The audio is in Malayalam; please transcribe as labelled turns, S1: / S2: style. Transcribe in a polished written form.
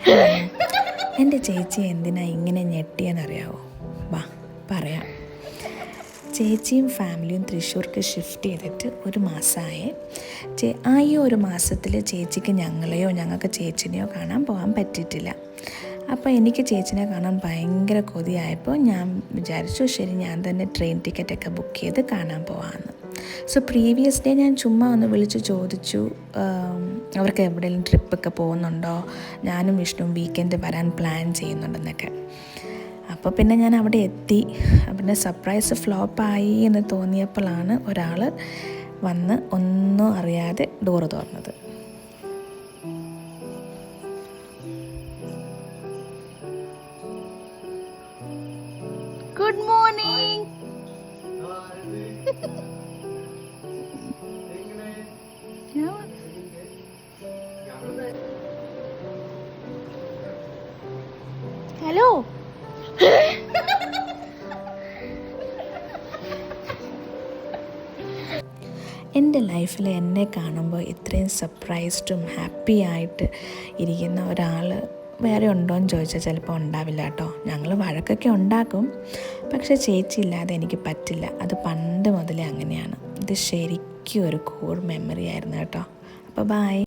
S1: ഹലോ, എൻ്റെ ചേച്ചി എന്തിനാ ഇങ്ങനെ ഞെട്ടിയെന്നറിയാവോ? വാ പറയാം. ചേച്ചിയും ഫാമിലിയും തൃശ്ശൂർക്ക് ഷിഫ്റ്റ് ചെയ്തിട്ട് ഒരു മാസമായേ. ഈ ഒരു മാസത്തിൽ ചേച്ചിക്ക് ഞങ്ങൾക്ക് ചേച്ചിനെയോ കാണാൻ പോകാൻ പറ്റിയിട്ടില്ല. അപ്പോൾ എനിക്ക് ചേച്ചിനെ കാണാൻ ഭയങ്കര കൊതിയായപ്പോൾ ഞാൻ വിചാരിച്ചു ശരി ഞാൻ തന്നെ ട്രെയിൻ ടിക്കറ്റൊക്കെ ബുക്ക് ചെയ്ത് കാണാൻ പോകാമെന്ന്. സോ പ്രീവിയസ് ഡേ ഞാൻ ചുമ്മാ ഒന്ന് വിളിച്ച് ചോദിച്ചു അവർക്ക് എവിടെയെങ്കിലും ട്രിപ്പൊക്കെ പോകുന്നുണ്ടോ, ഞാനും വിഷ്ണുവും വീക്കെൻഡ് വരാൻ പ്ലാൻ ചെയ്യുന്നുണ്ടെന്നൊക്കെ. അപ്പോൾ പിന്നെ ഞാൻ അവിടെ എത്തി. പിന്നെ സർപ്രൈസ് ഫ്ലോപ്പായി എന്ന് തോന്നിയപ്പോഴാണ് ഒരാൾ വന്ന് ഒന്നും അറിയാതെ ഡോറ് തുറന്നത്.
S2: Good morning. ഹലോ.
S1: എൻ്റെ ലൈഫിൽ എന്നെ കാണുമ്പോൾ ഇത്രയും സർപ്രൈസ്ഡും ഹാപ്പി ആയിട്ട് ഇരിക്കുന്ന ഒരാൾ വേറെ ഉണ്ടോയെന്ന് ചോദിച്ചാൽ ചിലപ്പോൾ ഉണ്ടാവില്ല കേട്ടോ. ഞങ്ങൾ വഴക്കൊക്കെ ഉണ്ടാക്കും, പക്ഷേ ചേച്ചി ഇല്ലാതെ എനിക്ക് പറ്റില്ല. അത് പണ്ട് മുതലേ അങ്ങനെയാണ്. ഇത് ശരിക്കും ഒരു കോർ മെമ്മറി ആയിരുന്നു കേട്ടോ. അപ്പോൾ ബൈ.